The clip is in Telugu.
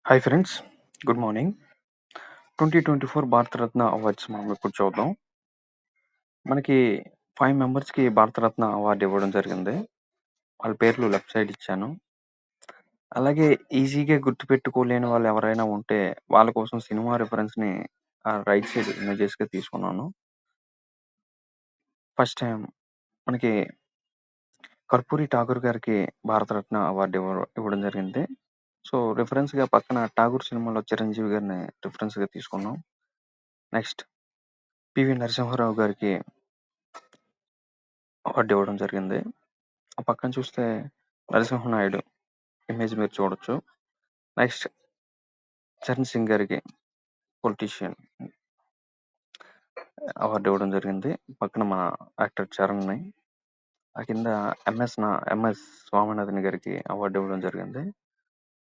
Hi friends, good morning. 2024 Bharat Ratna awards మనం ఇప్పుడు చూద్దాం. మనకి 5 మెంబర్స్‌కి భారతరత్న అవార్డు ఇవ్వడం జరిగింది. వాళ్ళ పేర్లు లెఫ్ట్ సైడ్ ఇచ్చాను. అలాగే ఈజీగా గుర్తుపెట్టుకోలేని వాళ్ళు ఎవరైనా ఉంటే వాళ్ళ కోసం సినిమా రిఫరెన్స్‌ని రైట్ సైడ్ ఇమేజెస్‌గా తీసుకున్నాను. ఫస్ట్ టైం మనకి కర్పూరి ఠాగూర్ గారికి భారతరత్న అవార్డు ఇవ్వడం జరిగింది. సో, రిఫరెన్స్‌గా పక్కన 'ఠాగూర్' సినిమాలో చిరంజీవి గారిని రిఫరెన్స్‌గా తీసుకున్నాం. నెక్స్ట్ పివి నరసింహారావు గారికి అవార్డు ఇవ్వడం జరిగింది. ఆ పక్కన చూస్తే నరసింహనాయుడు ఇమేజ్ మీరు చూడొచ్చు. నెక్స్ట్ చరణ్ సింగ్ గారికి పొలిటీషియన్ అవార్డు ఇవ్వడం జరిగింది. పక్కన మన యాక్టర్ చరణ్‌ని. ఆ కింద ఎంఎస్ స్వామినాథన్ గారికి అవార్డు ఇవ్వడం జరిగింది.